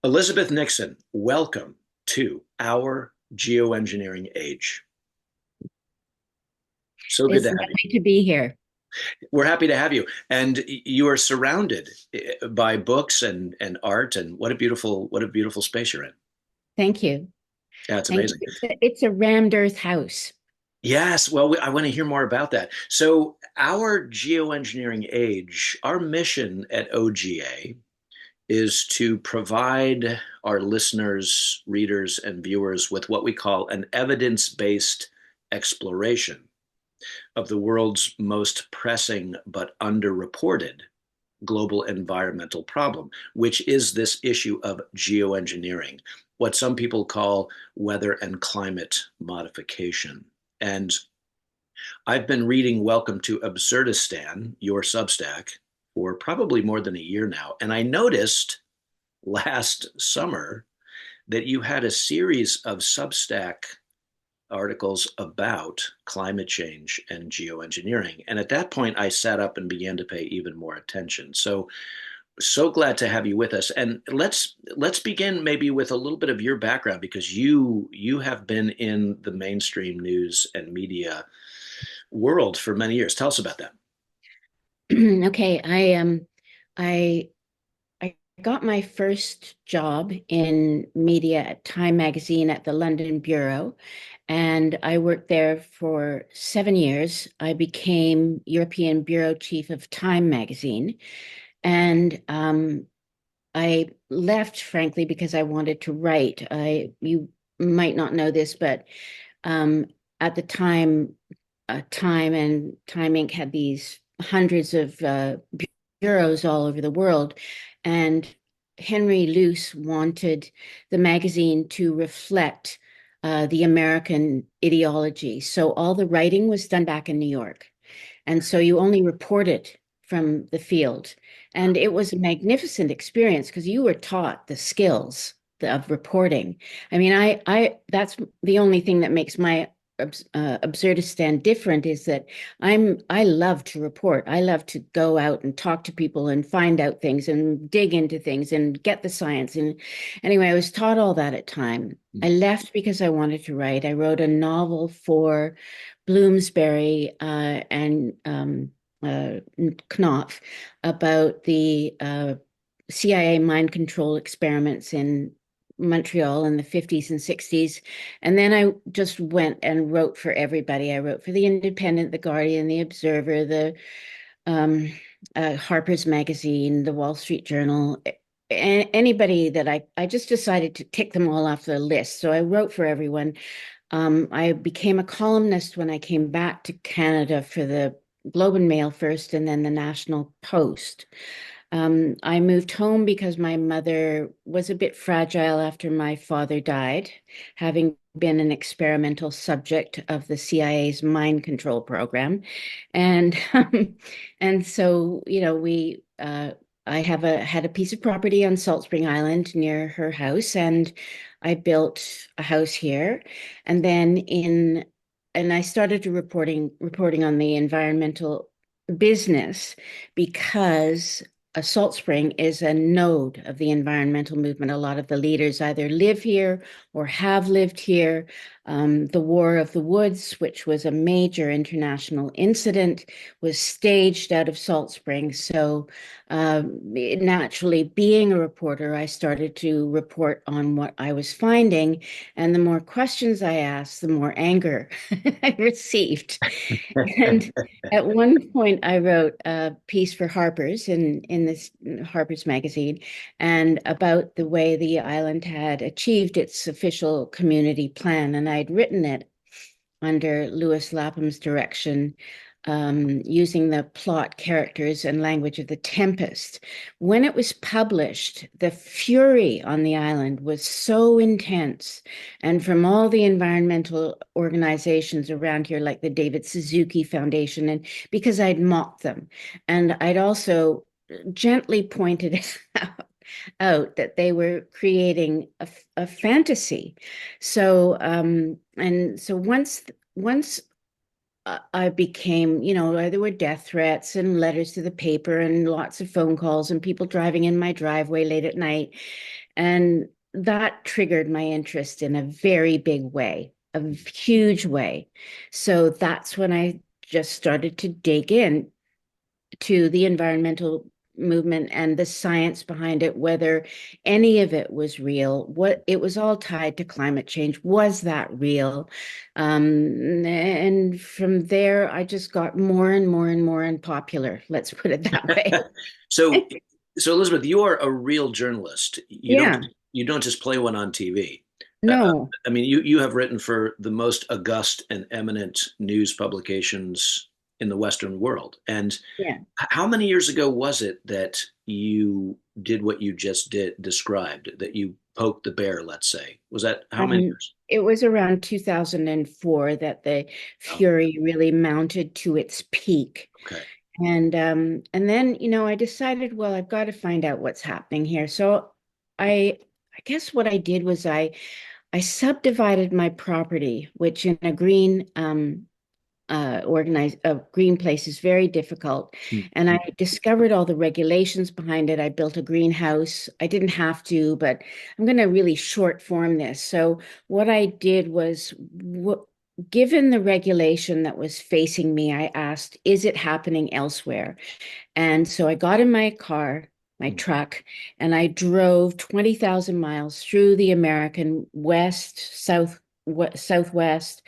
Elizabeth Nickson, welcome to our geoengineering age. So good It's to have you. lovely to be here. We're happy to have you. And you are surrounded by books and art, and what a beautiful space you're in. Thank you. Yeah, it's Thank you. amazing. It's a rammed earth house. Yes, well, I want to hear more about that. So, our geoengineering age, our mission at OGA is to provide our listeners, readers, and viewers with what we call an evidence-based exploration of the world's most pressing but underreported global environmental problem, which is this issue of geoengineering, what some people call weather and climate modification. And I've been reading Welcome to Absurdistan, your Substack, for probably more than a year now. And I noticed last summer that you had a series of Substack articles about climate change and geoengineering. And at that point, I sat up and began to pay even more attention. So glad to have you with us. And let's begin maybe with a little bit of your background because you have been in the mainstream news and media world for many years. Tell us about that. Okay, I I got my first job in media at Time magazine at the London bureau, and I worked there for 7 years. I became European bureau chief of Time magazine, and I left, frankly, because I wanted to write. You might not know this, but um, at the time, Time and Time Inc. had these hundreds of bureaus all over the world, and Henry Luce wanted the magazine to reflect the American ideology. So all the writing was done back in New York. And so you only reported from the field. And it was a magnificent experience because you were taught the skills of reporting. I mean, that's the only thing that makes my Absurdistan different is that I love to report. I love to go out and talk to people and find out things and dig into things and get the science. And anyway, I was taught all that at Time. I left because I wanted to write. I wrote a novel for Bloomsbury and Knopf about the CIA mind control experiments in Montreal in the 50s and 60s. And then I just went and wrote for everybody. I wrote for The Independent, The Guardian, The Observer, the um, Harper's Magazine, The Wall Street Journal. Anybody that I just decided to tick them all off the list. So I wrote for everyone. I became a columnist when I came back to Canada for the Globe and Mail first, and then the National Post. I moved home because my mother was a bit fragile after my father died, having been an experimental subject of the CIA's mind control program, and and so we. I had a piece of property on Salt Spring Island near her house, and I built a house here. And then and I started to reporting on the environmental business because a Salt Spring is a node of the environmental movement. A lot of the leaders either live here or have lived here. The War of the Woods, which was a major international incident, was staged out of Salt Spring. So naturally, being a reporter, I started to report on what I was finding. And the more questions I asked, the more anger I received. And at one point, I wrote a piece for Harper's in this Harper's magazine, and about the way the island had achieved its official community plan. And I'd written it under Lewis Lapham's direction, using the plot, characters, and language of The Tempest. When it was published, the fury on the island was so intense. And from all the environmental organizations around here, like the David Suzuki Foundation, and because I'd mocked them. And I'd also gently pointed out that they were creating a fantasy. So and so once I became, there were death threats and letters to the paper and lots of phone calls and people driving in my driveway late at night. And that triggered my interest in a very big way, a huge way. So that's when I just started to dig in to the environmental movement and the science behind it, whether any of it was real, what it was all tied to climate change. Was that real? And from there, I just got more and more and more unpopular. Let's put it that way. So, so Elizabeth, you are a real journalist. Yeah, You don't just play one on TV. no, I mean, you have written for the most august and eminent news publications in the Western world. And yeah. how many years ago was it that you did what you just described, that you poked the bear, let's say? Was that how many Um, years? it was around 2004 that the Oh, fury really mounted to its peak. okay. And then, I decided, well, I've got to find out what's happening here. So I guess what I did was I subdivided my property, which in a green organized a green place is very difficult. Hmm. And I discovered all the regulations behind it. I built a greenhouse. I didn't have to, but I'm going to really short form this. So what I did was, given the regulation that was facing me, I asked, is it happening elsewhere? And so I got in my car, my Hmm. truck, and I drove 20,000 miles through the American West, Southwest,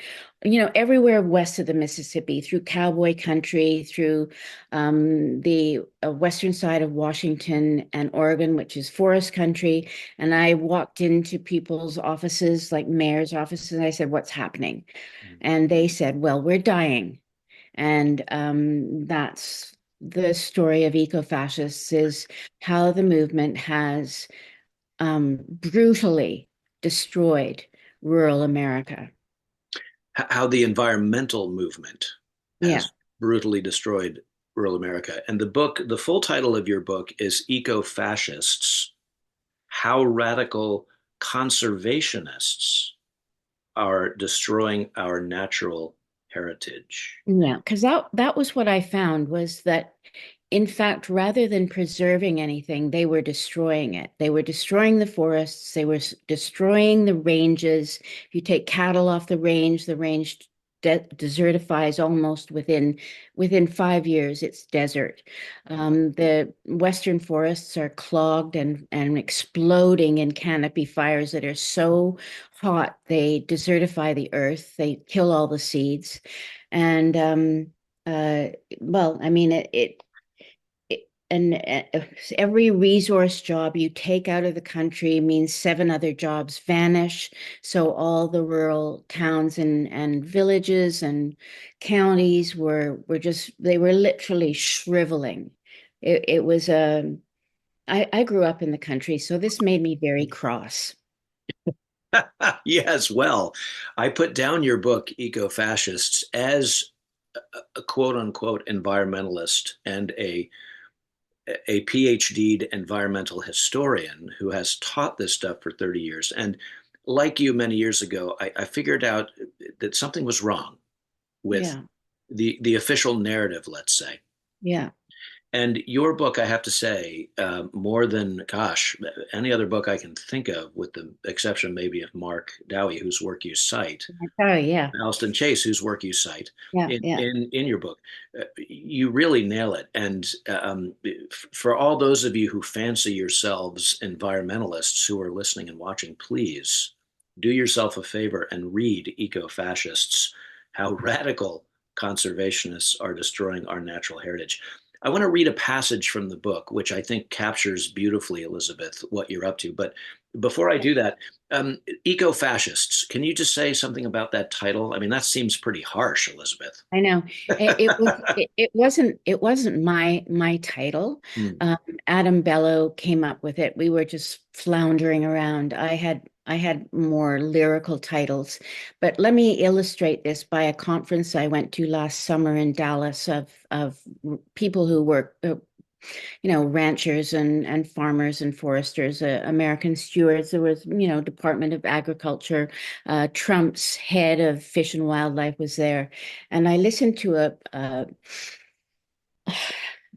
everywhere west of the Mississippi, through cowboy country, through the western side of Washington and Oregon, which is forest country. And I walked into people's offices, like mayor's offices, and I said, "What's happening?" And they said, "Well, we're dying." And that's the story of eco-fascists, is how the movement has brutally destroyed rural America. How the environmental movement Yeah. has brutally destroyed rural America. And the full title of your book is Eco-Fascists: How Radical Conservationists Are Destroying Our Natural Heritage. Yeah, because that was what I found, was that in fact, rather than preserving anything, they were destroying it. They were destroying the forests, they were destroying the ranges. If you take cattle off the range desertifies almost within 5 years, it's desert. The western forests are clogged and exploding in canopy fires that are so hot they desertify the earth, they kill all the seeds. And uh, well, I mean, and every resource job you take out of the country means seven other jobs vanish. So all the rural towns and villages and counties were just, they were literally shriveling. It was I grew up in the country, so this made me very cross. Yes, well, I put down your book, Eco-Fascists, as a quote unquote environmentalist and a PhD'd environmental historian who has taught this stuff for 30 years. And like you many years ago, I figured out that something was wrong with Yeah, the official narrative, let's say. yeah. And your book, I have to say, more than, gosh, any other book I can think of, with the exception maybe of Mark Dowie, whose work you cite, Oh, yeah, Alston Chase, whose work you cite yeah, yeah. in your book, you really nail it. And for all those of you who fancy yourselves environmentalists who are listening and watching, please do yourself a favor and read Eco-Fascists: How Radical Conservationists Are Destroying Our Natural Heritage. I want to read a passage from the book, which I think captures beautifully, Elizabeth, what you're up to. But before I do that, Eco-Fascists, can you just say something about that title? I mean, that seems pretty harsh, Elizabeth. I know. It wasn't my title. Hmm. Um, Adam Bello came up with it. We were just floundering around. I had more lyrical titles, but let me illustrate this by a conference I went to last summer in Dallas of people who work ranchers and farmers and foresters, American stewards. There was, Department of Agriculture. Trump's head of Fish and Wildlife was there. And I listened to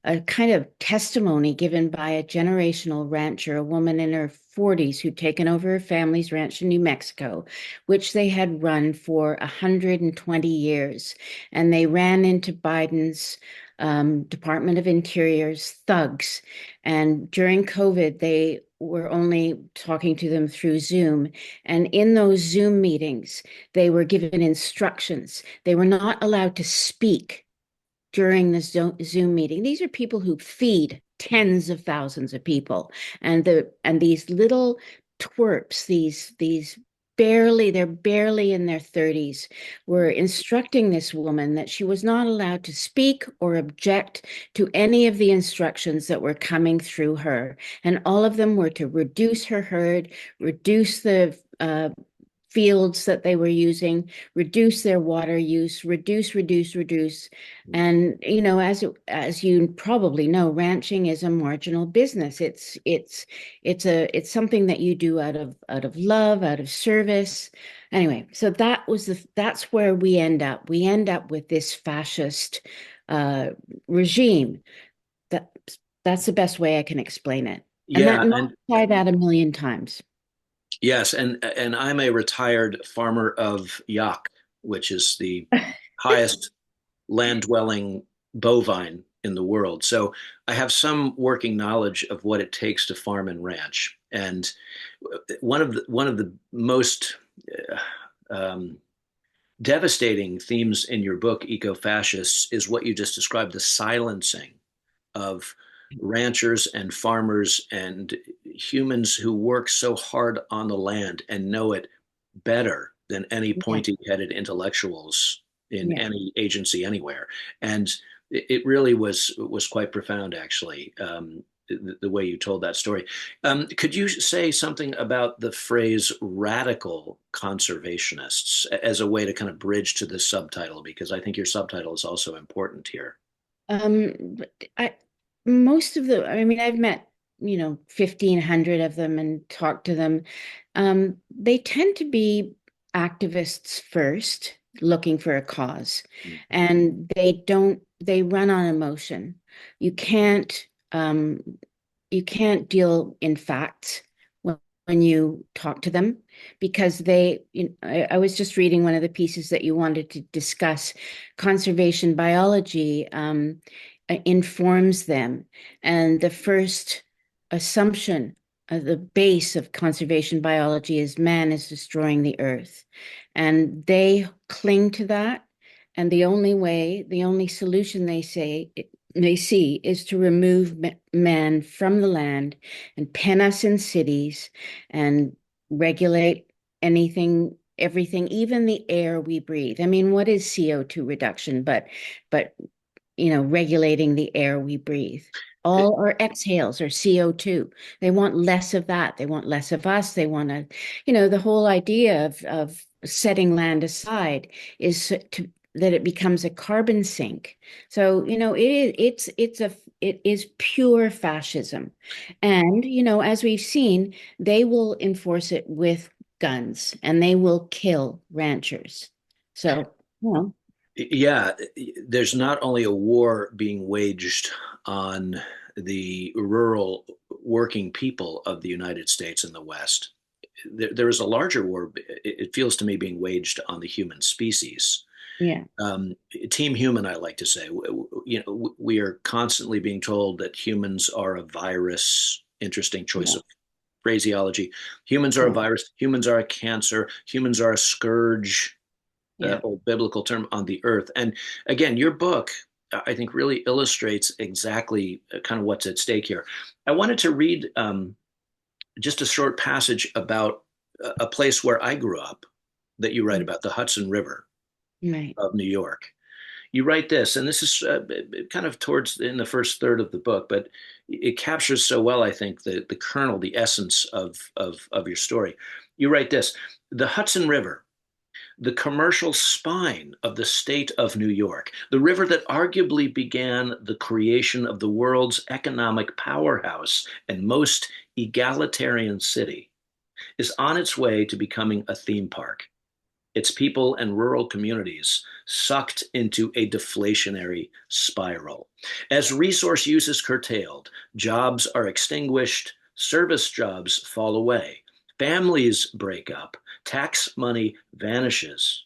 a kind of testimony given by a generational rancher, a woman in her 40s who'd taken over her family's ranch in New Mexico, which they had run for 120 years. And they ran into Biden's Department of Interior's thugs. And during COVID, they were only talking to them through Zoom. And in those Zoom meetings, they were given instructions. They were not allowed to speak during the Zoom meeting. These are people who feed tens of thousands of people, and these little twerps, these they're barely in their 30s, were instructing this woman that she was not allowed to speak or object to any of the instructions that were coming through her. And all of them were to reduce her herd, reduce the fields that they were using, reduce their water use, reduce. And as you probably know, ranching is a marginal business. It's something that you do out of love, out of service. Anyway, so that's where we end up. We end up with this fascist regime. That that's the best way I can explain it. And that Yeah, not and try that a million times. yes, and I'm a retired farmer of yak, which is the highest land dwelling bovine in the world. So I have some working knowledge of what it takes to farm and ranch. And one of the most um, devastating themes in your book, Eco-Fascists, is what you just described, the silencing of ranchers and farmers and humans who work so hard on the land and know it better than any Yeah, pointy-headed intellectuals in yeah. any agency anywhere. And it really was quite profound, actually, the way you told that story. Could you say something about the phrase radical conservationists as a way to kind of bridge to the subtitle? Because I think your subtitle is also important here. But most of the, I mean, I've met, 1,500 of them and talked to them. They tend to be activists first, looking for a cause, and they run on emotion. You can't, um, you can't deal in facts when you talk to them because I was just reading one of the pieces that you wanted to discuss. Conservation biology informs them, and the first assumption, the base of conservation biology, is man is destroying the earth, and they cling to that. And the only solution they see is to remove man from the land and pen us in cities and regulate everything, even the air we breathe. I mean, what is CO2 reduction but regulating the air we breathe? All our exhales are CO2. They want less of that. They want less of us. They want the whole idea of setting land aside is that it becomes a carbon sink. So, it is pure fascism. And, as we've seen, they will enforce it with guns and they will kill ranchers. So, Yeah, there's not only a war being waged on the rural working people of the United States and the West. There is a larger war, it feels to me, being waged on the human species. yeah, Um, Team human, I like to say. We are constantly being told that humans are a virus. Interesting choice yeah, of phraseology. Humans are a yeah, virus. Humans are a cancer. Humans are a scourge, yeah. old biblical term, on the earth. And again, your book, I think, really illustrates exactly kind of what's at stake here. I wanted to read just a short passage about a place where I grew up that you write about, the Hudson River Right. of New York. You write this, and this is kind of towards in the first third of the book, but it captures so well, I think, the kernel, the essence of your story. You write this: the Hudson River, the commercial spine of the state of New York, the river that arguably began the creation of the world's economic powerhouse and most egalitarian city, is on its way to becoming a theme park. its people and rural communities sucked into a deflationary spiral. As resource use is curtailed, jobs are extinguished, service jobs fall away, families break up, tax money vanishes,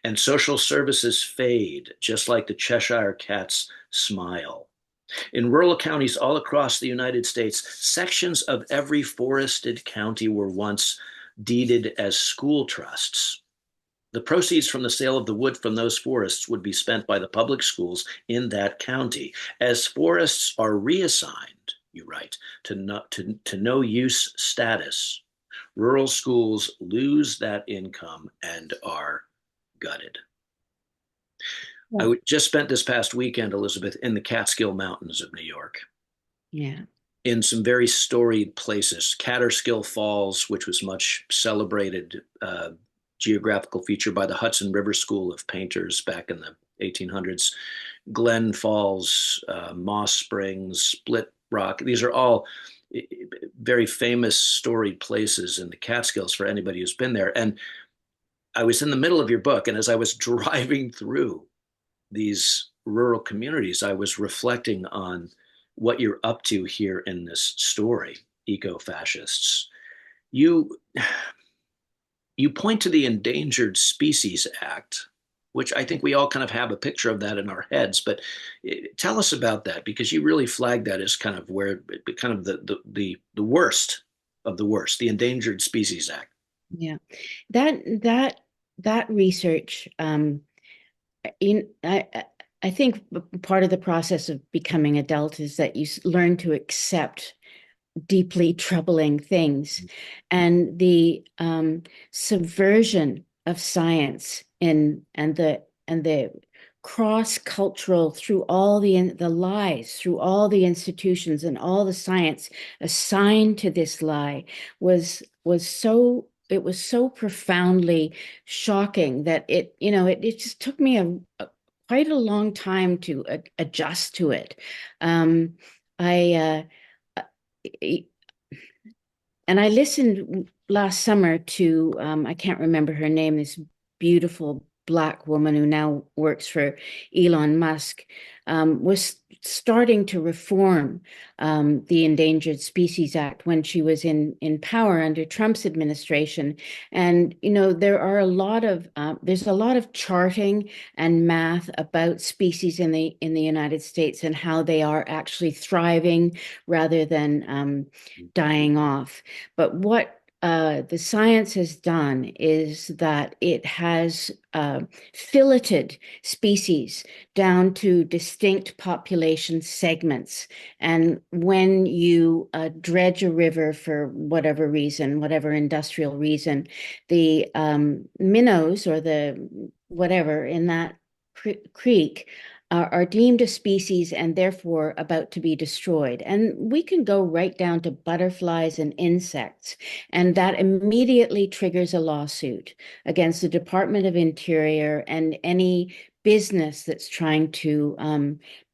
and social services fade, just like the Cheshire Cat's smile. In rural counties all across the United States, sections of every forested county were once deeded as school trusts. The proceeds from the sale of the wood from those forests would be spent by the public schools in that county. As forests are reassigned, you write, to no use status, rural schools lose that income and are gutted. Yeah. I just spent this past weekend, Elizabeth, in the Catskill Mountains of New York, Yeah. in some very storied places. Catterskill Falls, which was much celebrated geographical feature by the Hudson River School of Painters back in the 1800s. Glen Falls, Moss Springs, Split Rock. These are all very famous storied places in the Catskills for anybody who's been there. And I was in the middle of your book, and as I was driving through these rural communities, I was reflecting on what you're up to here in this story, Eco-Fascists. You you point to the Endangered Species Act, which I think we all kind of have a picture of that in our heads. But tell us about that, because you really flagged that as kind of where, kind of the worst of the worst, the Endangered Species Act. Yeah. That that that research, in I think part of the process of becoming adult is that you learn to accept deeply troubling things, and the subversion of science and the cross-cultural through all the lies, through all the institutions and all the science assigned to this lie was so it was so profoundly shocking that it just took me quite a long time to adjust to it. I and I listened last summer to, I can't remember her name, this beautiful Black woman who now works for Elon Musk, was starting to reform the Endangered Species Act when she was in power under Trump's administration. And, there's a lot of charting and math about species in the United States and how they are actually thriving rather than dying off. But what the science has done is that it has filleted species down to distinct population segments. And when you dredge a river for whatever reason, whatever industrial reason, the minnows or the whatever in that creek are deemed a species and therefore about to be destroyed. And we can go right down to butterflies and insects, and that immediately triggers a lawsuit against the Department of Interior and any business that's trying to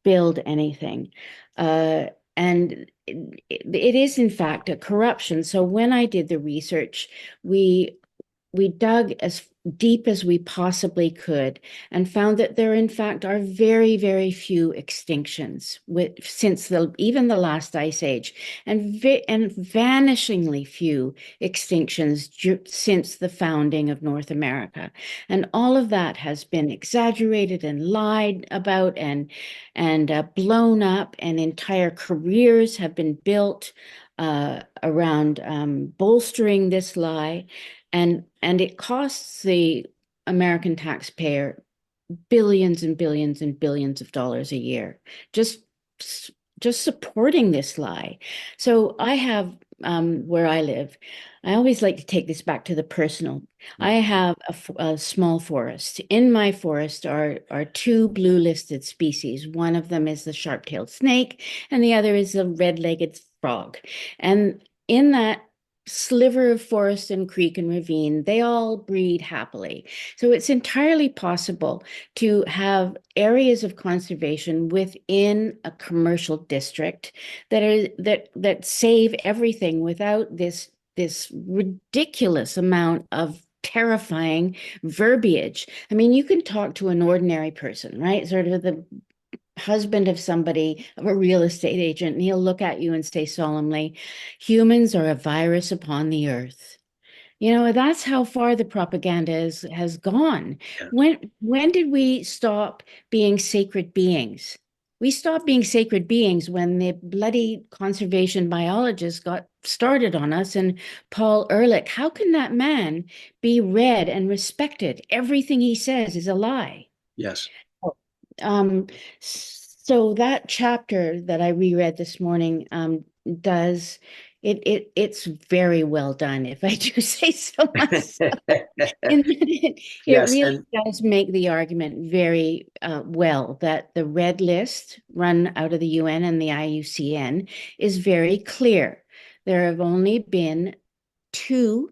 build anything. And it is, in fact, a corruption. So when I did the research, we dug as deep as we possibly could and found that there, in fact, are very, very few extinctions since even the last ice age, and vanishingly few extinctions since the founding of North America. And all of that has been exaggerated and lied about and blown up, and entire careers have been built around bolstering this lie. And it costs the American taxpayer billions and billions and billions of dollars a year just supporting this lie. So I have where I live, I always like to take this back to the personal. I have a small forest. In my forest are two blue listed species. One of them is the sharp-tailed snake, and the other is the red-legged frog. And in that sliver of forest and creek and ravine, they all breed happily. So it's entirely possible to have areas of conservation within a commercial district that save everything without this ridiculous amount of terrifying verbiage. I mean, you can talk to an ordinary person, right? Sort of the husband of somebody, of a real estate agent, and he'll look at you and say solemnly, humans are a virus upon the earth. You know, that's how far the propaganda has gone. Yeah. When did we stop being sacred beings? We stopped being sacred beings when the bloody conservation biologists got started on us. And Paul Ehrlich, how can that man be read and respected? Everything he says is a lie. Yes. Um, so that chapter that I reread this morning does it's very well done, if I do say so myself. And it Yes, really and does make the argument very well that the red list run out of the UN and the IUCN is very clear. There have only been two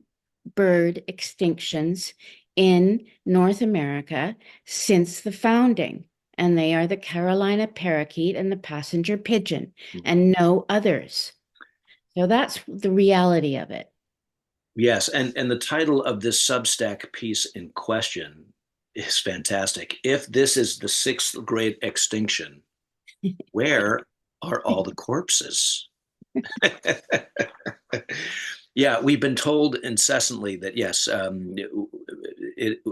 bird extinctions in North America since the founding, and they are the Carolina parakeet and the passenger pigeon, and no others. So that's the reality of it. yes, and the title of this Substack piece in question is fantastic. If this is the sixth great extinction, where are all the corpses? Yeah, we've been told incessantly that yes,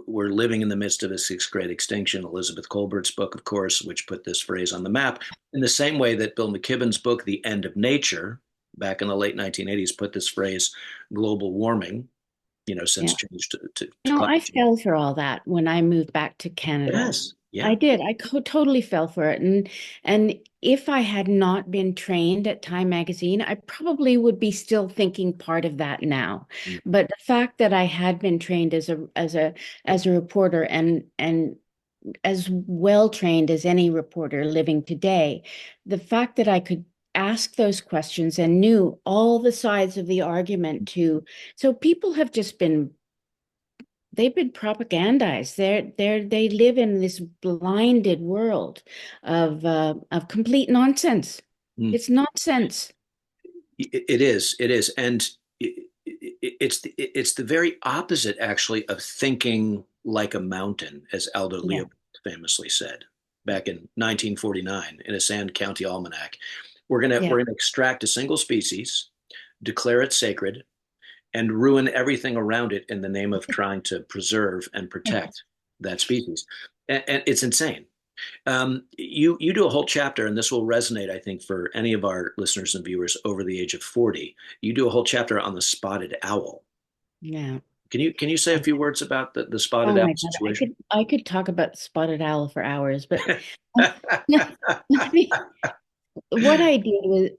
we're living in the midst of a sixth great extinction. Elizabeth Colbert's book, of course, which put this phrase on the map, in the same way that Bill McKibben's book, The End of Nature, back in the late 1980s, put this phrase global warming, Yeah. since changed to No, I climate change. fell for all that when I moved back to Canada. Yes, yeah. I did. Totally fell for it. And if I had not been trained at Time Magazine, I probably would be still thinking part of that now. Mm. But the fact that I had been trained as a reporter and as well trained as any reporter living today, the fact that I could ask those questions and knew all the sides of the argument too. So people have just been they've been propagandized. They live in this blinded world of complete nonsense. Mm. It's nonsense. It is, and it's the very opposite, actually, of thinking like a mountain, as Aldo Yeah, Leopold famously said back in 1949 in a Sand County Almanac. yeah, we're gonna extract a single species, declare it sacred, and ruin everything around it in the name of trying to preserve and yeah. protect that species. And it's insane. You do a whole chapter, and this will resonate, I think, for any of our listeners and viewers over the age of 40. You do a whole chapter on the spotted owl. Yeah. Can you say a few words about the spotted Oh owl my God, situation? I could talk about the spotted owl for hours, but let me what I did was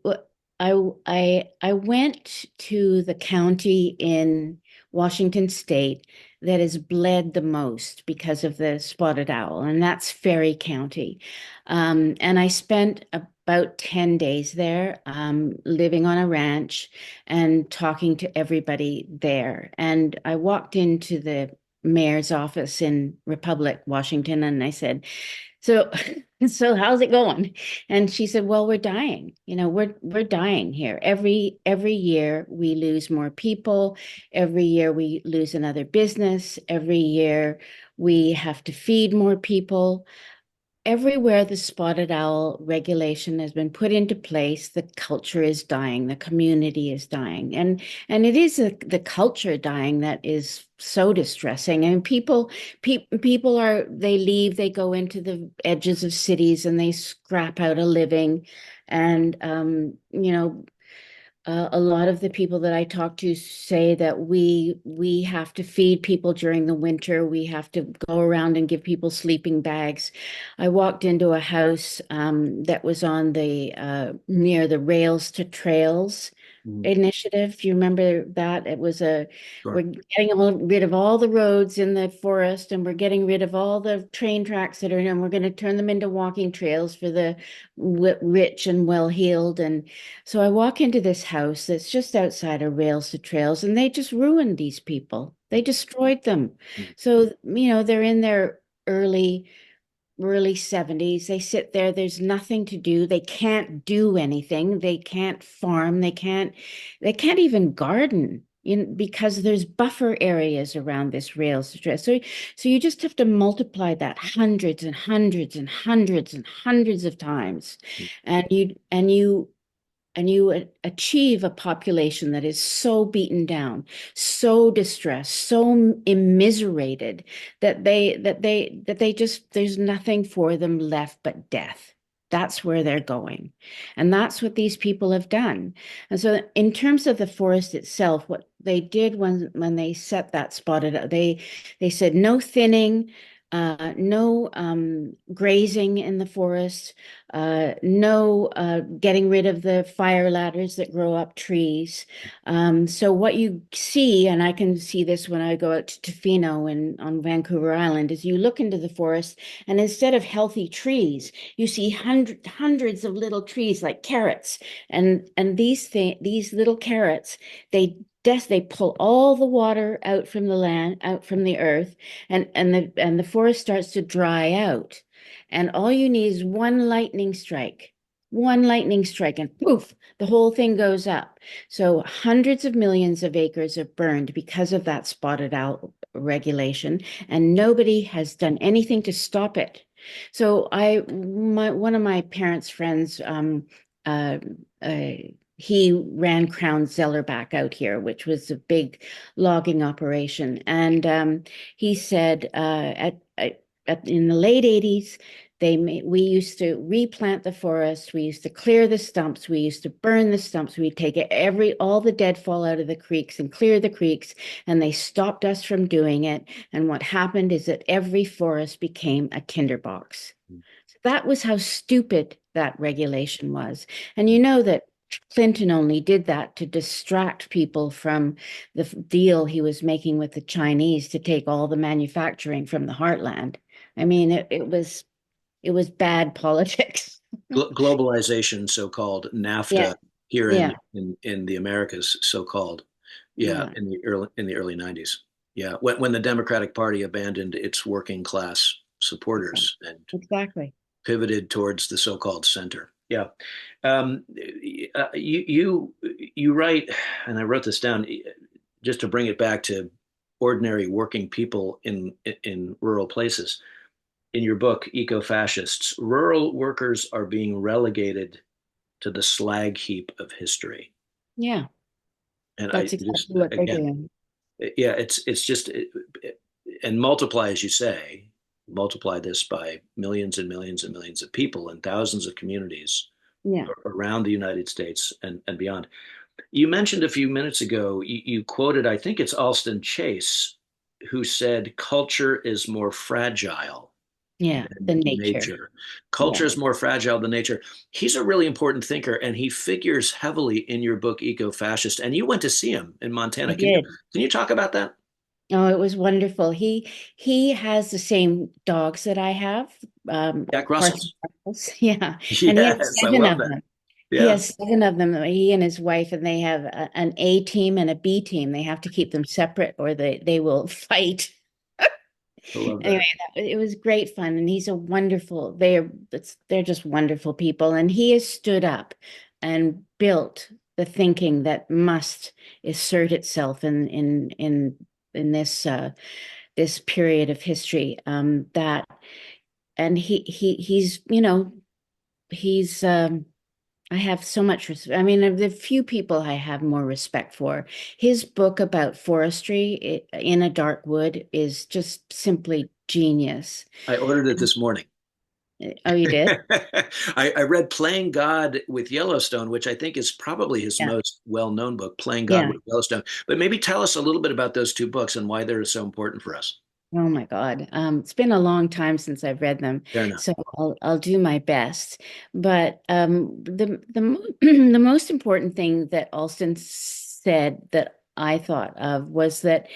I went to the county in Washington State that is bled the most because of the spotted owl, and that's Ferry County. And I spent about 10 days there, living on a ranch and talking to everybody there. And I walked into the mayor's office in Republic, Washington, and I said, so, so how's it going? And she said, well, we're dying. You know, we're dying here. Every year we lose more people. Every year we lose another business. Every year we have to feed more people. Everywhere the spotted owl regulation has been put into place, the culture is dying, the community is dying, and it is the culture dying that is so distressing. And people are they leave, they go into the edges of cities, and they scrap out a living, and a lot of the people that I talk to say that we have to feed people during the winter. We have to go around and give people sleeping bags. I walked into a house that was on the near the Rails to Trails Mm, initiative. Do you remember that? sure. We're getting rid of all the roads in the forest, and we're getting rid of all the train tracks that are, and we're going to turn them into walking trails for the rich and well-heeled. And so I walk into this house that's just outside of Rails to Trails, and they just ruined these people. They destroyed them. Mm. So, they're in their early 70s. They sit there, there's nothing to do. They can't do anything. They can't farm. They can't even garden. because there's buffer areas around this rail stress. So you just have to multiply that hundreds and hundreds and hundreds and hundreds of times, and you achieve a population that is so beaten down, so distressed, so immiserated that they just there's nothing for them left but death. That's where they're going. And that's what these people have done. And so in terms of the forest itself, what they did when they set that spotted out, they said no thinning, no grazing in the forest, no getting rid of the fire ladders that grow up trees. So what you see, and I can see this when I go out to Tofino and on Vancouver Island, is you look into the forest, and instead of healthy trees, you see hundreds of little trees like carrots, and these little carrots, they pull all the water out from the land, out from the earth, and the forest starts to dry out. And all you need is one lightning strike, and poof, the whole thing goes up. So hundreds of millions of acres are burned because of that spotted owl regulation, and nobody has done anything to stop it. So one of my parents' friends, uh, uh, he ran Crown Zellerback out here, which was a big logging operation. And he said in the late 80s, we used to replant the forest, we used to clear the stumps, we used to burn the stumps, we'd take all the deadfall out of the creeks and clear the creeks, and they stopped us from doing it. And what happened is that every forest became a tinderbox. That was how stupid that regulation was. And you know that Clinton only did that to distract people from the deal he was making with the Chinese to take all the manufacturing from the heartland. I mean, it was bad politics. Globalization, so-called Yeah, NAFTA here yeah, in the Americas, so-called, yeah, yeah, in the early 90s. Yeah, when the Democratic Party abandoned its working class supporters and exactly. pivoted towards the so-called center. Yeah, um, you write, and I wrote this down just to bring it back to ordinary working people in rural places. In your book, Eco-Fascists, rural workers are being relegated to the slag heap of history. Yeah, And I that's just, exactly what they're again, doing. yeah, it's just, and multiply, as you say, multiply this by millions and millions and millions of people and thousands of communities Yeah, around the United States and beyond. You mentioned a few minutes ago, you quoted, I think it's Alston Chase, who said, culture is more fragile yeah, the than nature. nature. Yeah, Culture is more fragile than nature. He's a really important thinker, and he figures heavily in your book, Eco-Fascist. And you went to see him in I Montana. did. Can you talk about that? Oh, it was wonderful. He has the same dogs that I have, Jack Parson Russell's. Russell's. Yeah, and he has Yes, I seven love of that. them. He Yeah, has seven of them. He and his wife, and they have an A team and a B team. They have to keep them separate, or they will fight. I love Anyway, that. it was great fun, and he's a wonderful. They're just wonderful people, and he has stood up and built the thinking that must assert itself in this period of history. That and he's he's I have so much respect. I mean, of the few people I have more respect for. His book about forestry in a dark wood is just simply genius. I ordered it this morning. Oh, you did? I read Playing God with Yellowstone, which I think is probably his Yeah. most well-known book, Playing God Yeah. with Yellowstone. But maybe tell us a little bit about those two books and why they're so important for us. Oh my God. It's been a long time since I've read them, Fair enough. so I'll do my best. But the most important thing that Alston said that I thought of was that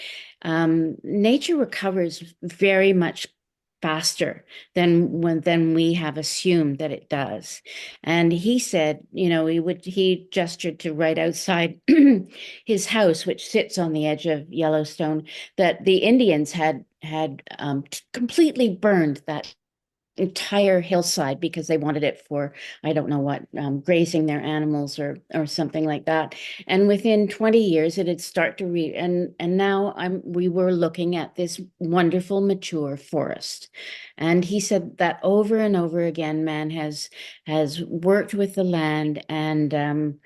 nature recovers very much faster than we have assumed that it does. And he said, he gestured to right outside his house, which sits on the edge of Yellowstone, that the Indians had completely burned that entire hillside because they wanted it for, I don't know what, grazing their animals or something like that. And within 20 years, it had started to and now we were looking at this wonderful mature forest. And he said that over and over again, man has worked with the land and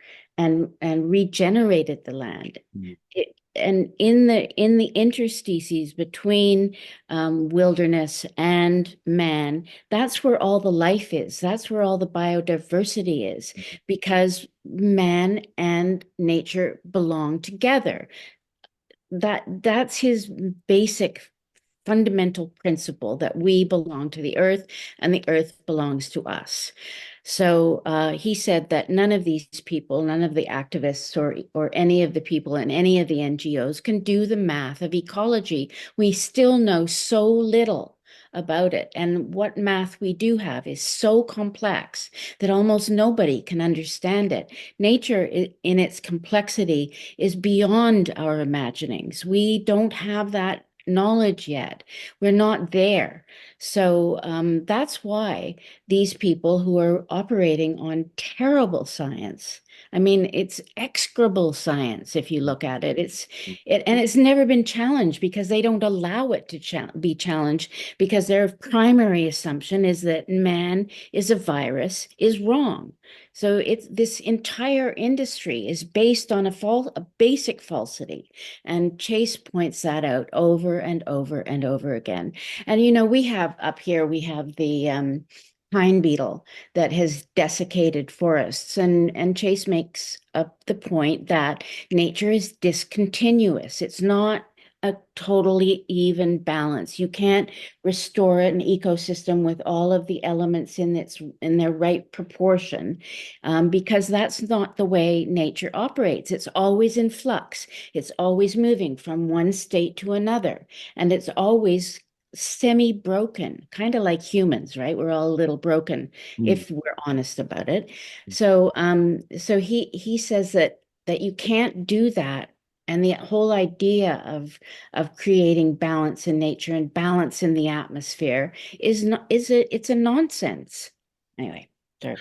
regenerated the land. Mm. And in the interstices between wilderness and man, that's where all the life is. That's where all the biodiversity is, because man and nature belong together. That's his basic fundamental principle, that we belong to the earth and the earth belongs to us. So he said that none of these people, none of the activists or any of the people in any of the NGOs can do the math of ecology. We still know so little about it. And what math we do have is so complex that almost nobody can understand it. Nature in its complexity is beyond our imaginings. We don't have that knowledge yet. We're not there. So that's why these people who are operating on terrible science. I mean, it's execrable science if you look at it. And it's never been challenged because they don't allow it to be challenged, because their primary assumption is that man is a virus is wrong. So it's this entire industry is based on a basic falsity. And Chase points that out over and over and over again. And we have up here, we have the pine beetle that has desiccated forests. And Chase makes up the point that nature is discontinuous. It's not a totally even balance. You can't restore an ecosystem with all of the elements in their right proportion, because that's not the way nature operates. It's always in flux. It's always moving from one state to another, and it's always semi-broken, kind of like humans, right? We're all a little broken Mm. if we're honest about it. So he says that you can't do that. And the whole idea of creating balance in nature and balance in the atmosphere it's a nonsense. Anyway, so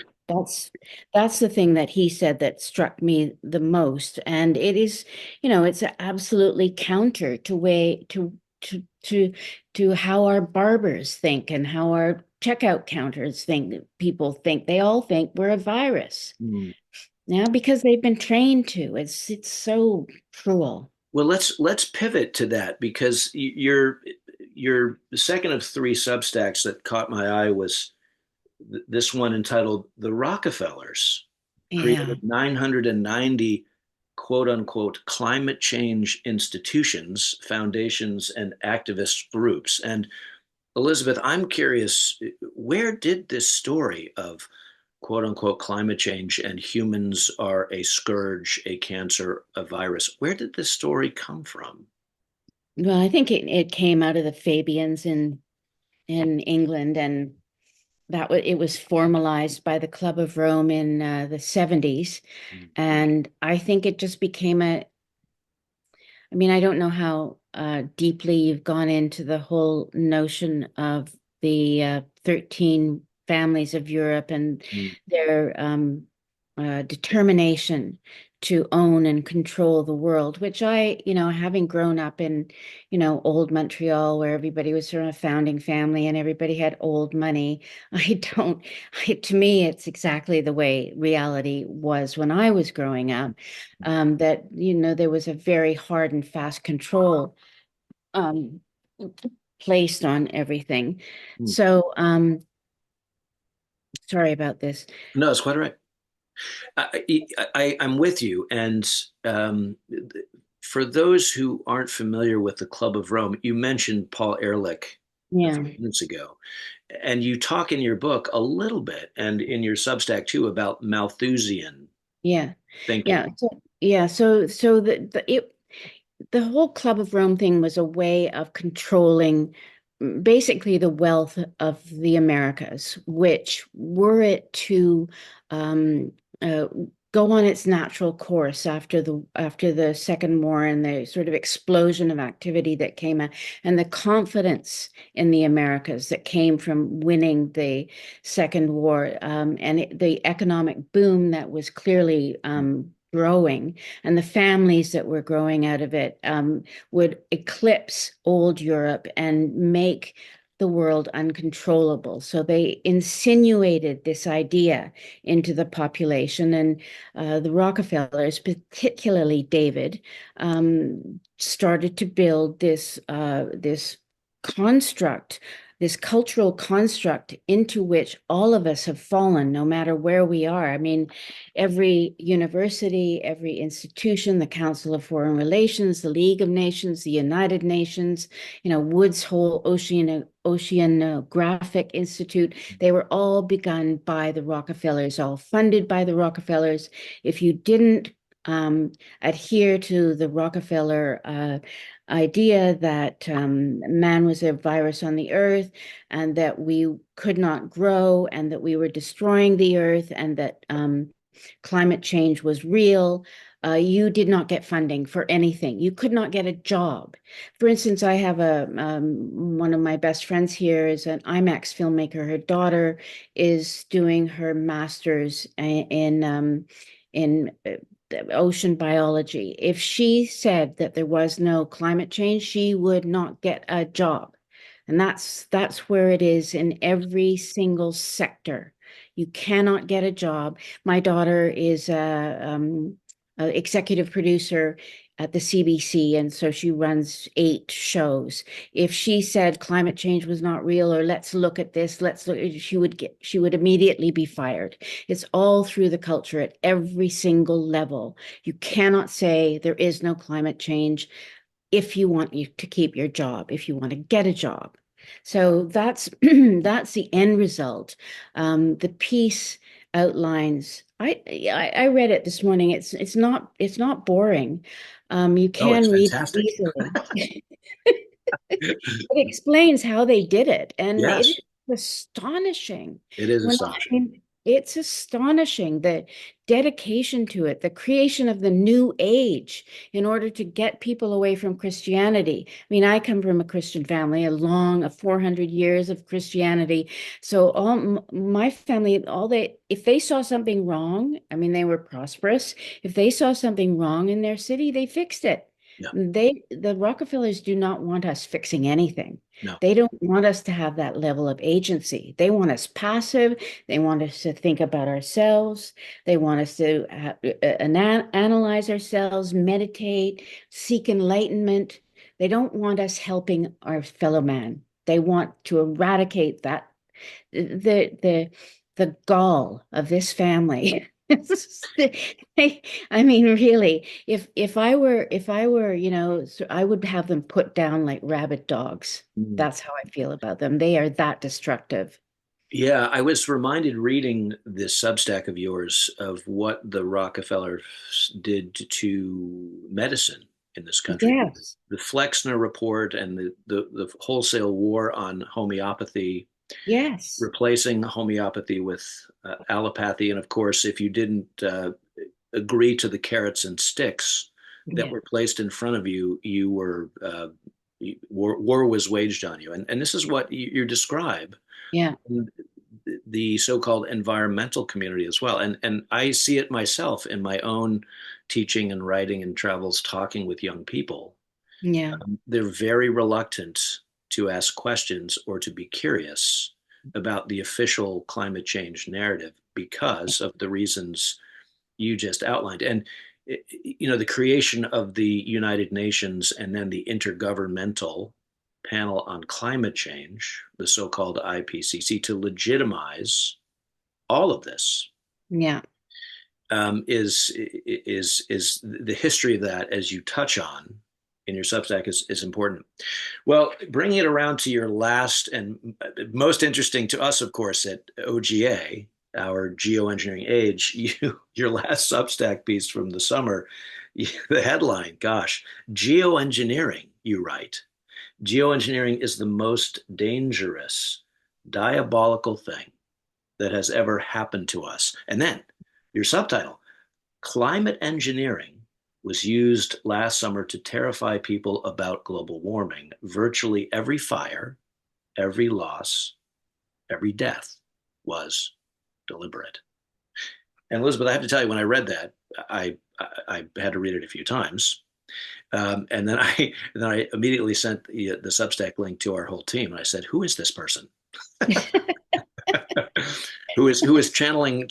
that's the thing that he said that struck me the most. And it is, it's absolutely counter to to how our barbers think and how our checkout counters think. People think, they all think we're a virus Mm. now because they've been trained to. It's so cruel. Well, let's pivot to that, because your second of three Substacks that caught my eye was this one entitled "The Rockefellers Yeah. Created 990 quote unquote climate change institutions, foundations, and activist groups." And Elizabeth, I'm curious, where did this story of quote unquote climate change and humans are a scourge, a cancer, a virus, where did this story come from? Well, I think it came out of the Fabians in England, and it was formalized by the Club of Rome in the 70s. And I think it just became I mean, I don't know how deeply you've gone into the whole notion of the 13 families of Europe and Mm. their determination to own and control the world, which having grown up in, old Montreal, where everybody was sort of a founding family and everybody had old money, to me, it's exactly the way reality was when I was growing up. That, there was a very hard and fast control um, placed on everything. Mm. So, sorry about this. No, it's quite all right. I'm with you. And for those who aren't familiar with the Club of Rome, you mentioned Paul Ehrlich a Yeah. few minutes ago. And you talk in your book a little bit and in your Substack too about Malthusian Yeah. thinking. Yeah. So the whole Club of Rome thing was a way of controlling basically the wealth of the Americas, which were it to um, uh, go on its natural course after the Second War and the sort of explosion of activity that came out, and the confidence in the Americas that came from winning the Second War, the economic boom that was clearly growing, and the families that were growing out of it would eclipse old Europe and make the world uncontrollable. So they insinuated this idea into the population, and the Rockefellers, particularly David, started to build this construct, this cultural construct into which all of us have fallen, no matter where we are. I mean, every university, every institution, the Council of Foreign Relations, the League of Nations, the United Nations, Woods Hole Oceanographic Institute, they were all begun by the Rockefellers, all funded by the Rockefellers. If you didn't adhere to the Rockefeller idea that man was a virus on the earth, and that we could not grow, and that we were destroying the earth, and that climate change was real, you did not get funding for anything. You could not get a job. For instance, I have one of my best friends here is an IMAX filmmaker. Her daughter is doing her master's in ocean biology. If she said that there was no climate change, she would not get a job. And that's where it is in every single sector. You cannot get a job. My daughter is a executive producer at the CBC, and so she runs 8 shows. If she said climate change was not real, or let's look at this, she would immediately be fired. It's all through the culture at every single level. You cannot say there is no climate change if you want to keep your job, if you want to get a job. So that's that's the end result. The piece outlines. I read it this morning. It's not boring. You Oh, it's can read it fantastic. easily. It explains how they did it, and it is Yes, astonishing. it is When I astonishing. mean, it's astonishing, the dedication to it, the creation of the new age in order to get people away from Christianity. I mean, I come from a Christian family, a 400 years of Christianity. So my family, if they saw something wrong, I mean, they were prosperous. If they saw something wrong in their city, they fixed it. Yeah, The Rockefellers do not want us fixing anything. no, They don't want us to have that level of agency. They want us passive. They want us to think about ourselves. They want us to analyze ourselves, meditate, seek enlightenment. They don't want us helping our fellow man. They want to eradicate that the the gall of this family. I mean, really, if I were, I would have them put down like rabid dogs. mm. That's how I feel about them. They are that destructive. Yeah, I was reminded reading this Substack of yours of what the Rockefellers did to medicine in this country. Yes, The Flexner Report and the wholesale war on homeopathy, yes, replacing homeopathy with allopathy. And of course, if you didn't agree to the carrots and sticks that yeah, were placed in front of you, you were war was waged on you. And this is what you describe yeah, in the so-called environmental community as well. And I see it myself in my own teaching and writing and travels talking with young people. yeah, They're very reluctant to ask questions or to be curious about the official climate change narrative because of the reasons you just outlined. And the creation of the United Nations and then the Intergovernmental Panel on Climate Change, the so-called IPCC, to legitimize all of this yeah, is the history of that, as you touch on in your Substack, is important. Well, bringing it around to your last and most interesting to us, of course, at OGA, our geoengineering age, your last Substack piece from the summer, the headline, gosh, geoengineering, you write. Geoengineering is the most dangerous, diabolical thing that has ever happened to us. And then your subtitle, Climate engineering was used last summer to terrify people about global warming. Virtually every fire, every loss, every death was deliberate. And Elizabeth, I have to tell you, when I read that, I had to read it a few times. And then I immediately sent the Substack link to our whole team, and I said, "Who is this person? Who is channeling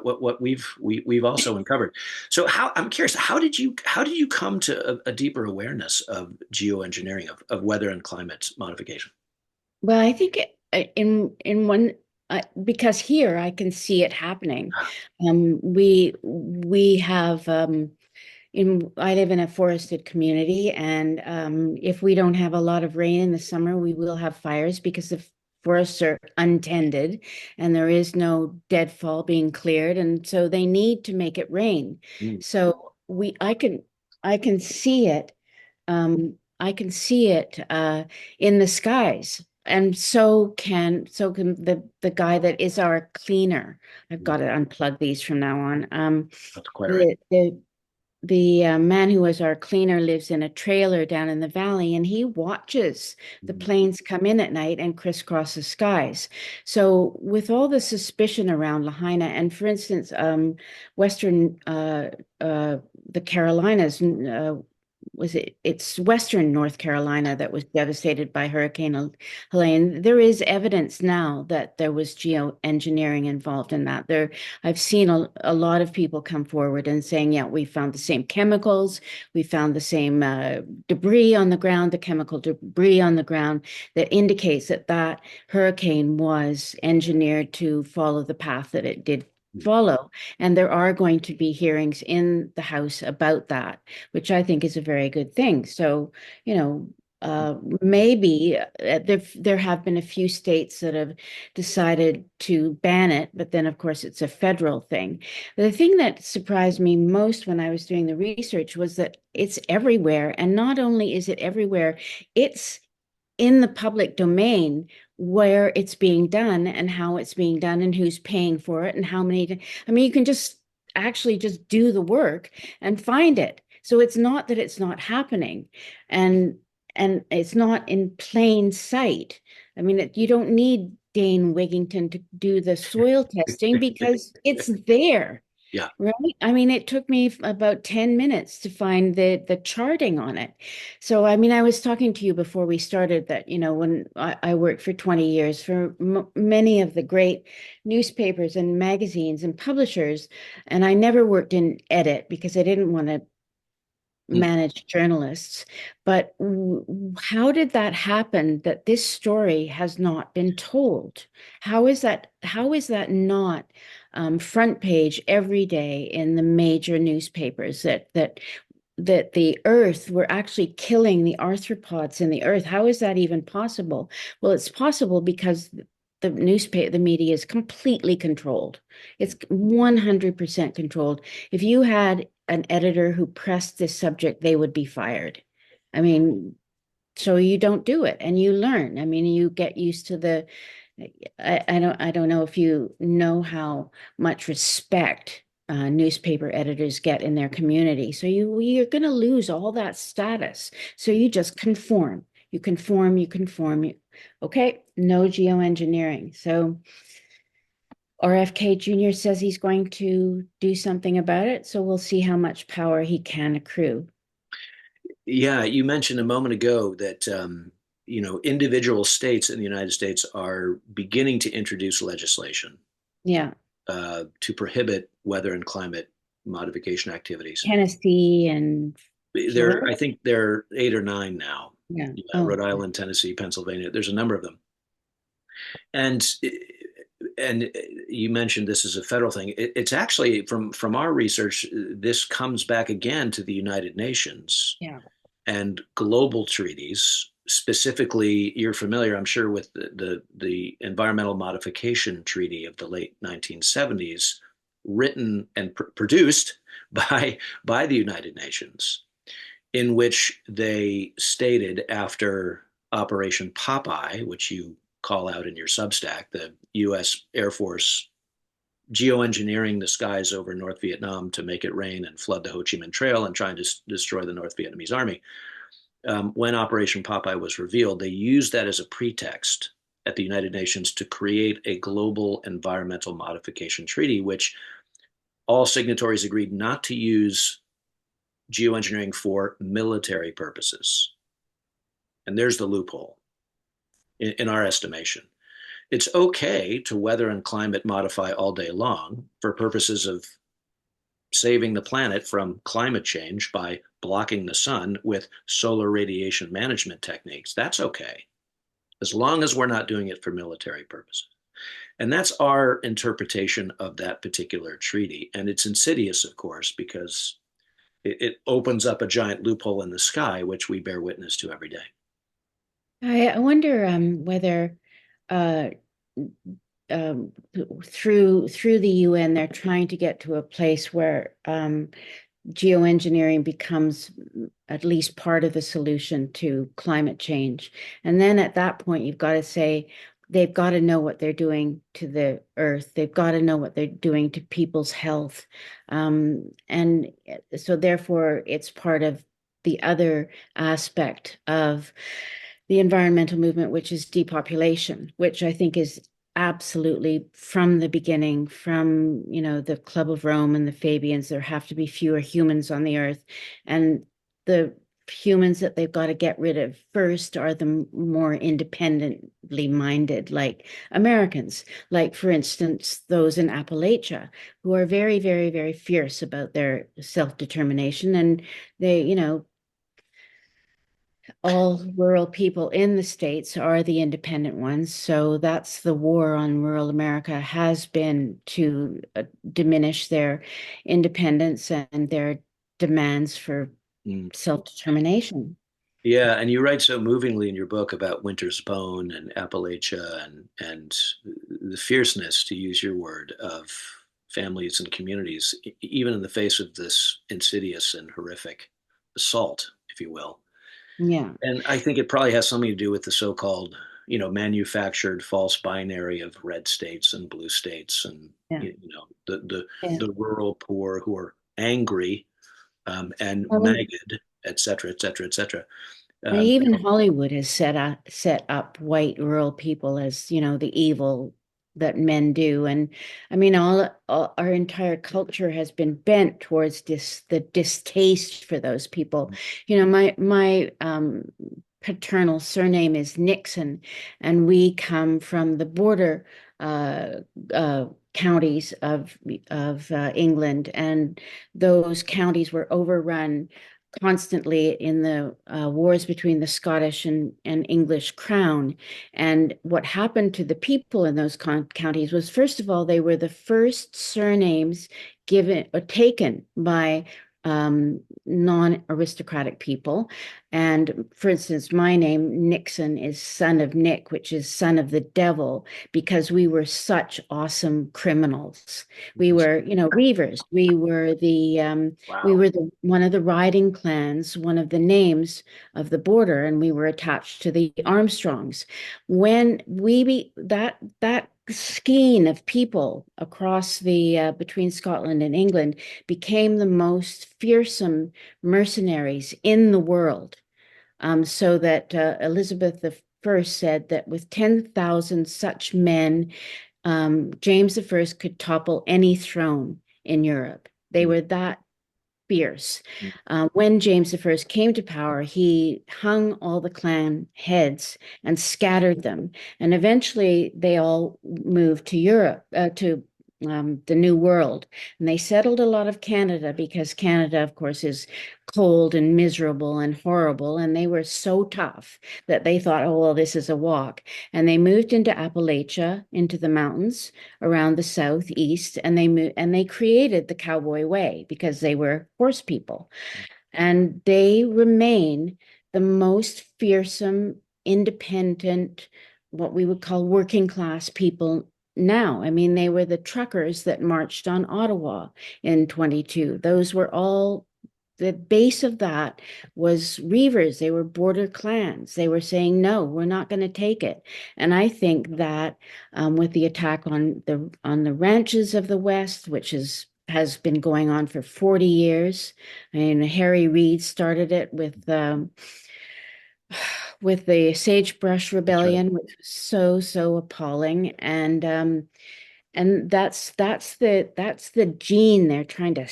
what we've also uncovered?" So I'm curious, how did you come to a deeper awareness of geoengineering, of weather and climate modification? Well, I think in one because here I can see it happening. We have I live in a forested community, and if we don't have a lot of rain in the summer, we will have fires because the forests are untended and there is no deadfall being cleared, and so they need to make it rain. Mm, So I can see it. I can see it in the skies. And so can the guy that is our cleaner. I've got mm. to unplug these from now on. That's quite all right. The man who was our cleaner lives in a trailer down in the valley, and he watches the Mm, planes come in at night and crisscross the skies. So, with all the suspicion around Lahaina, and for instance, Western, uh, the Carolinas, it's Western North Carolina that was devastated by Hurricane Helene. There is evidence now that there was geoengineering involved in that. I've seen a lot of people come forward and saying, yeah, we found the same chemicals, we found the same debris on the ground, the chemical debris on the ground that indicates that that hurricane was engineered to follow the path that it did mm, follow. And there are going to be hearings in the House about that, which I think is a very good thing. So, you know, maybe there have been a few states that have decided to ban it, but then of course it's a federal thing. The thing that surprised me most when I was doing the research was that it's everywhere, and not only is it everywhere, it's in the public domain where it's being done and how it's being done and who's paying for it and how many. I mean, you can just actually just do the work and find it. So it's not that it's not happening, and it's not in plain sight. I mean, you don't need Dane Wigington to do the soil testing because it's there. yeah. Right. I mean, it took me about 10 minutes to find the charting on it. So, I mean, I was talking to you before we started that, when I worked for 20 years for many of the great newspapers and magazines and publishers, and I never worked in edit because I didn't want to Mm. manage journalists. But how did that happen that this story has not been told? How is that not front page every day in the major newspapers that the earth, we're actually killing the arthropods in the earth? How is that even possible? Well, it's possible because the media is completely controlled. It's 100% controlled. If you had an editor who pressed this subject, they would be fired. I mean, so you don't do it and you learn. I mean, you get used to I don't know if you know how much respect newspaper editors get in their community. So you're going to lose all that status. So you just conform. You conform. You conform. Okay, no geoengineering. So RFK Jr. says he's going to do something about it. So we'll see how much power he can accrue. Yeah, you mentioned a moment ago that individual states in the United States are beginning to introduce legislation Yeah, to prohibit weather and climate modification activities. Tennessee and I Florida. think there are 8 or 9 now. Yeah. Yeah, Oh, Rhode Island, Tennessee, Pennsylvania. There's a number of them, and you mentioned this is a federal thing. It's actually from our research. This comes back again to the United Nations yeah. and global treaties. Specifically, you're familiar, I'm sure, with the Environmental Modification Treaty of the late 1970s, written and produced by the United Nations, in which they stated after Operation Popeye, which you call out in your Substack, the U.S. Air Force geoengineering the skies over North Vietnam to make it rain and flood the Ho Chi Minh Trail and trying to destroy the North Vietnamese army. When Operation Popeye was revealed, they used that as a pretext at the United Nations to create a global environmental modification treaty, which all signatories agreed not to use geoengineering for military purposes. And there's the loophole in our estimation. It's okay to weather and climate modify all day long for purposes of saving the planet from climate change by blocking the sun with solar radiation management techniques. That's okay, as long as we're not doing it for military purposes. And that's our interpretation of that particular treaty. And it's insidious, of course, because it opens up a giant loophole in the sky, which we bear witness to every day. I wonder whether uh, through the UN they're trying to get to a place where geoengineering becomes at least part of the solution to climate change. And then at that point, you've got to say they've got to know what they're doing to the earth. They've got to know what they're doing to people's health. And so therefore, it's part of the other aspect of the environmental movement, which is depopulation, which I think is absolutely from the beginning, from the Club of Rome and the Fabians, there have to be fewer humans on the earth, and the humans that they've got to get rid of first are the more independently minded, like Americans, like for instance those in Appalachia, who are very, very, very fierce about their self-determination, and they, all rural people in the states are the independent ones. So that's the war on rural America, has been to diminish their independence and their demands for Mm. self-determination. Yeah, and you write so movingly in your book about Winter's Bone and Appalachia and the fierceness, to use your word, of families and communities, even in the face of this insidious and horrific assault, if you will. Yeah, And I think it probably has something to do with the so-called, manufactured false binary of red states and blue states, and yeah, yeah. the rural poor who are angry and Well, maggot, et cetera, et cetera, et cetera. and Um, even Hollywood has set up white rural people as, the evil that men do. And I mean, all our entire culture has been bent towards the distaste for those people. My paternal surname is Nickson, and we come from the border uh, counties of England, and those counties were overrun constantly in the wars between the Scottish and English crown. And what happened to the people in those counties was, first of all, they were the first surnames given or taken by non-aristocratic people. And for instance, my name, Nickson, is son of Nick, which is son of the devil, because we were such awesome criminals. We were, reavers. We wow. were the one of the riding clans, one of the names of the border, and we were attached to the Armstrongs. When that skein of people across the between Scotland and England became the most fearsome mercenaries in the world. So that Elizabeth I said that with 10,000 such men, James I could topple any throne in Europe. They Mm, were that fierce. mm, When James I came to power, he hung all the clan heads and scattered them. And eventually they all moved to Europe, to the New World. And they settled a lot of Canada because Canada, of course, is cold and miserable and horrible. And they were so tough that they thought, oh, well, this is a walk. And they moved into Appalachia, into the mountains around the southeast, and they created the cowboy way because they were horse people. And they remain the most fearsome, independent, what we would call working class people now. I mean, they were the truckers that marched on Ottawa in 22. Those were all the base of that was reavers. They were border clans. They were saying, no, we're not going to take it. And I think that with the attack on the ranches of the West, which has been going on for 40 years. I mean, Harry Reid started it with the Sagebrush That's right. Rebellion, which was so appalling. And that's the gene they're trying to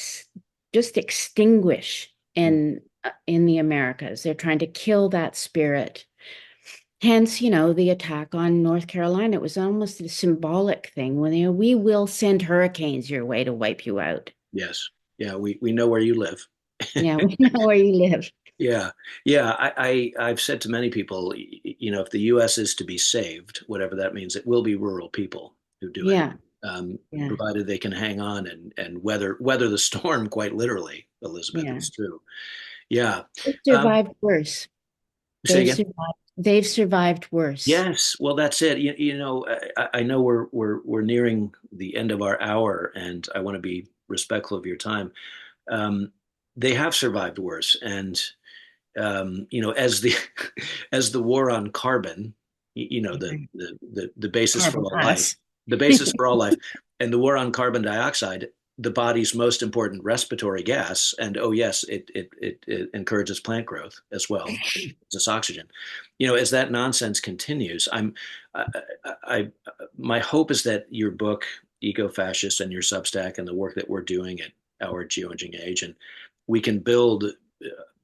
just extinguish Mm. in the Americas. They're trying to kill that spirit. Hence, the attack on North Carolina. It was almost a symbolic thing when we will send hurricanes your way to wipe you out. Yes. Yeah, we know where you live. Yeah, we know where you live. Yeah, yeah. I've said to many people, if the U.S. is to be saved, whatever that means, it will be rural people who do it, Yeah, yeah, provided they can hang on and weather the storm. Quite literally, Elizabeth, yeah. it's true. Yeah. They've Um, survived worse. Say They've again. survived. They've survived worse. Yes. Well, that's it. I know we're nearing the end of our hour, and I want to be respectful of your time. Um, they have survived worse, and as the as the war on carbon, the basis for Horrible all life, pass. the basis for all life, and the war on carbon dioxide, the body's most important respiratory gas, and oh yes, it encourages plant growth as well. It's this oxygen. As that nonsense continues, I, I my hope is that your book, Eco-Fascist, and your Substack, and the work that we're doing at our Geoengineering Age, and we can build,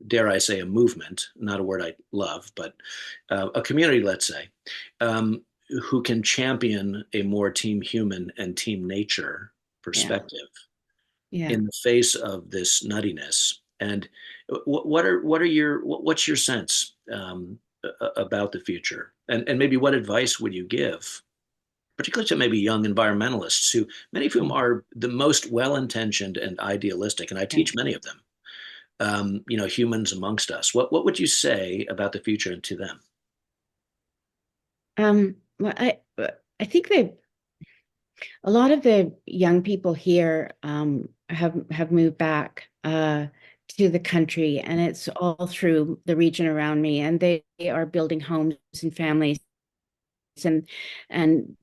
dare I say, a movement, not a word I love, but a community, let's say, um, who can champion a more team human and team nature Yeah, perspective yeah. in the face of this nuttiness. And what's your sense about the future? And maybe what advice would you give, particularly to maybe young environmentalists, who many of whom are the most well-intentioned and idealistic, and I Yeah. teach many of them, humans amongst us. What would you say about the future and to them? Well, I think that a lot of the young people here have moved back to the country, and it's all through the region around me, and they are building homes and families, and and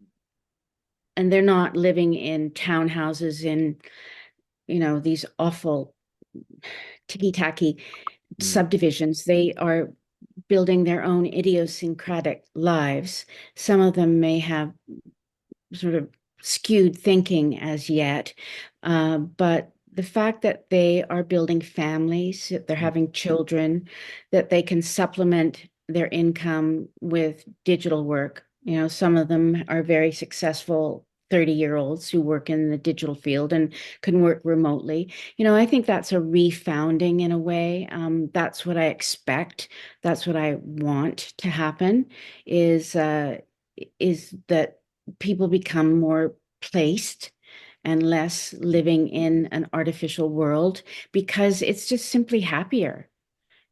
and they're not living in townhouses in these awful ticky-tacky Mm, subdivisions. They are building their own idiosyncratic lives. Some of them may have sort of skewed thinking as yet. But the fact that they are building families, that they're having children, that they can supplement their income with digital work. Some of them are very successful 30-year-olds who work in the digital field and can work remotely. I think that's a refounding in a way. That's what I expect. That's what I want to happen is that people become more placed and less living in an artificial world because it's just simply happier.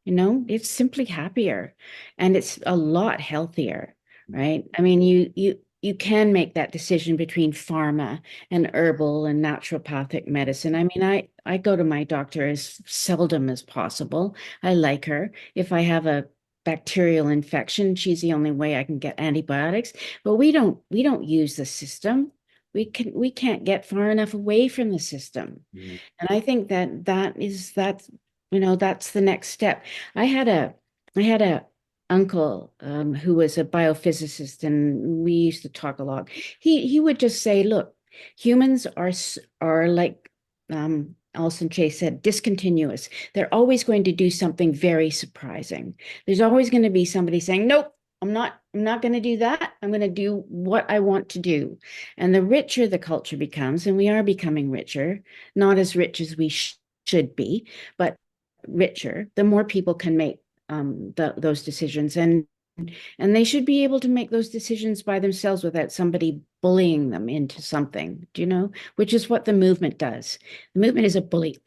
It's simply happier and it's a lot healthier, right? I mean, you can make that decision between pharma and herbal and naturopathic medicine. I mean, I go to my doctor as seldom as possible. I like her. If I have a bacterial infection, she's the only way I can get antibiotics. But we don't use the system. We can't get far enough away from the system. mm, And I think that's the next step. I had a uncle who was a biophysicist, and we used to talk a lot. He would just say, "Look, humans are like Alison Chase said, discontinuous. They're always going to do something very surprising. There's always going to be somebody saying, nope." I'm not going to do that. I'm going to do what I want to do. And the richer the culture becomes, and we are becoming richer, not as rich as we should be, but richer, the more people can make those decisions. And they should be able to make those decisions by themselves without somebody bullying them into something, do you know? Which is what the movement does. The movement is a bully.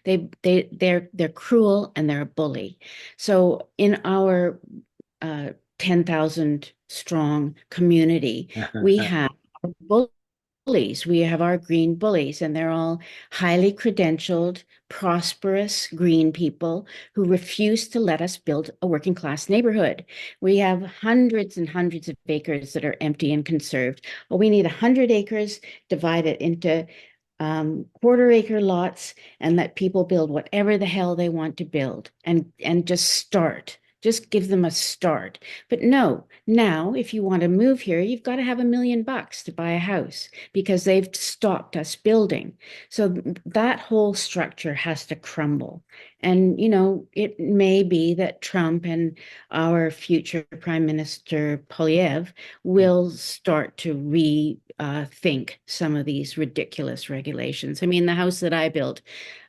They're cruel and they're a bully. So in our 10,000 strong community, we have bullies. bullies. We have our green bullies, and they're all highly credentialed, prosperous green people who refuse to let us build a working class neighborhood. We have hundreds and hundreds of acres that are empty and conserved. Well, we need 100 acres, divide it into quarter-acre lots, and let people build whatever the hell they want to build, and just start. Just give them a start. But no, now if you want to move here, you've got to have $1 million to buy a house because they've stopped us building. So that whole structure has to crumble. And, it may be that Trump and our future Prime Minister Polyev will start to rethink some of these ridiculous regulations. I mean, the house that I built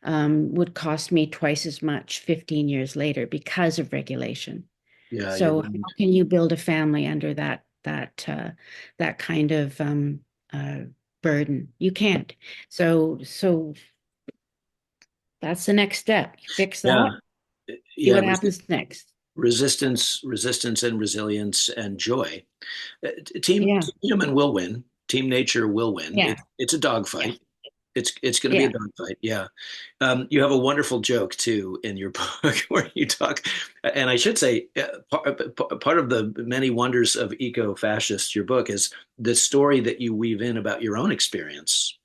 would cost me twice as much 15 years later because of regulation. Yeah, you So how wouldn't. can you build a family under that kind of uh, burden? You can't. So that's the next step. You fix Yeah, that, see yeah. what happens next. Resistance, and resilience and joy. Team Yeah, Human will win. Team Nature will win. yeah, It's a yeah, dogfight. It's going to be a yeah. dogfight. Yeah. You have a wonderful joke too in your book where you talk, and I should say, part of the many wonders of Eco-Fascists, your book, is the story that you weave in about your own experience.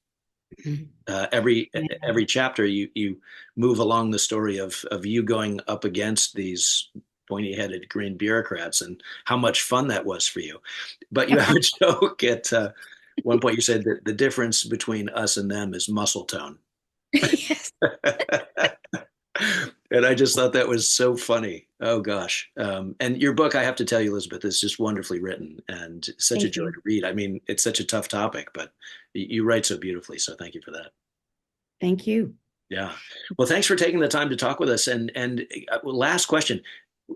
Mhm. Every chapter, you move along the story of you going up against these pointy-headed green bureaucrats and how much fun that was for you. But you have a joke at one point. You said that the difference between us and them is muscle tone. Yes. And I just thought that was so funny. Oh gosh. And your book, I have to tell you, Elizabeth, is just wonderfully written and such a Thank joy you. to read. I mean, it's such a tough topic, but you write so beautifully. So thank you for that. Thank you. Yeah. Well, thanks for taking the time to talk with us. And last question.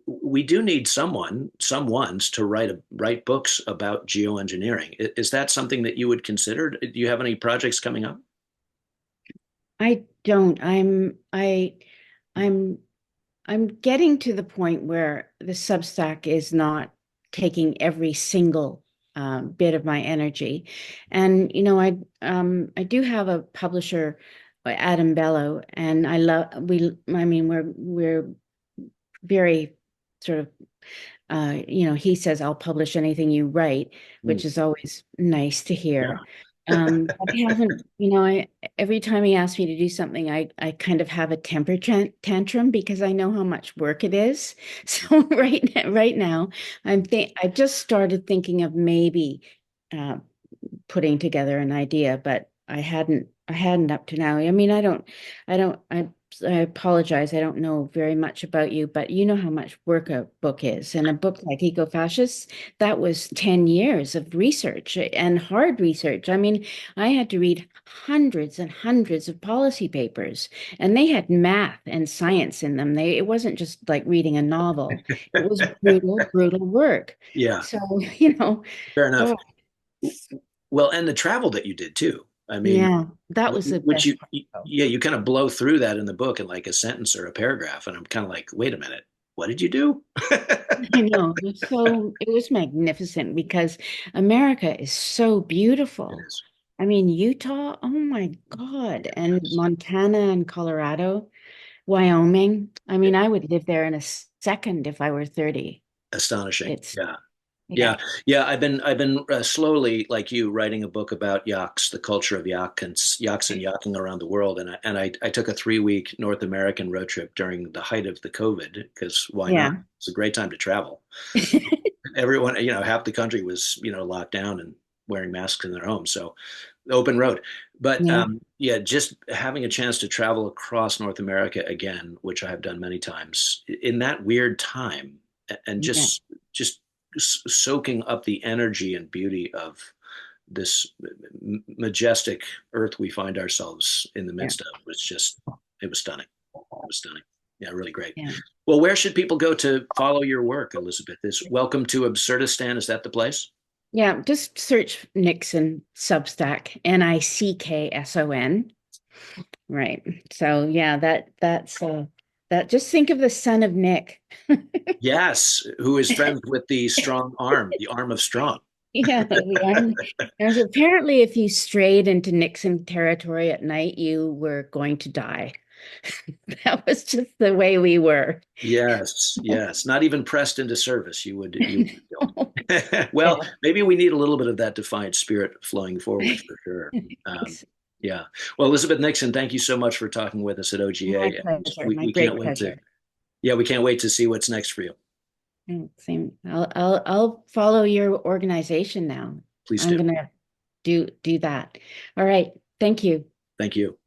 We do need someone's to write books about geoengineering. Is that something that you would consider? Do you have any projects coming up? I don't. I'm I'm getting to the point where the Substack is not taking every single bit of my energy. And I do have a publisher, Adam Bello, and I mean we're very sort of he says, I'll publish anything you write, Mm, which is always nice to hear. yeah. But I haven't, every time he asks me to do something, I kind of have a temper tantrum because I know how much work it is. So right now, I just started thinking of maybe uh, putting together an idea, but I hadn't up to now. I mean, I apologize. I don't know very much about you, but you know how much work a book is. And a book like Eco-Fascists, that was 10 years of research and hard research. I mean, I had to read hundreds and hundreds of policy papers, and they had math and science in them. It wasn't just like reading a novel. It was brutal, brutal work. Yeah. So, Fair enough. God. Well, and the travel that you did too. I mean, Yeah, that was the which best part. Though. yeah, you kind of blow through that in the book in like a sentence or a paragraph. And I'm kind of like, wait a minute, what did you do? I know. It was magnificent because America is so It beautiful. is. I mean, Utah, oh my God, and Montana and Colorado, Wyoming. I Yeah. mean, I would live there in a second if I were 30. Astonishing. It's, Yeah. yeah, Yeah, yeah. I've been slowly, like you, writing a book about yaks, the culture of yaks and yaking around the world. And I took a 3 week North American road trip during the height of the COVID because why not? yeah, It's a great time to travel. Everyone, half the country was, locked down and wearing masks in their homes. So open road. But yeah, yeah, just having a chance to travel across North America again, which I have done many times in that weird time, and yeah, just soaking up the energy and beauty of this majestic earth we find ourselves in the yeah, midst of was just it was stunning. It was stunning. Yeah, really great. yeah. Well, where should people go to follow your work, Elizabeth? Is Welcome to Absurdistan, is that the place? Yeah, just search Nixon Substack, Nickson. Right. So yeah, that just think of the son of Nick. Yes, who is friends with the strong arm, the arm of strong. Yeah, we are. There's apparently, if you strayed into Nixon territory at night, you were going to die. That was just the way we were. Yes, yes. Not even pressed into service, you would be killed. Well, Yeah, maybe we need a little bit of that defiant spirit flowing forward for sure. Um, thanks. yeah. Well, Elizabeth Nickson, thank you so much for talking with us at My OGA, and pleasure. My we can't great wait to. pleasure. Yeah, we can't wait to see what's next for you. Same. I'll follow your organization now. Please I'm do. gonna do that. All right. Thank you. Thank you.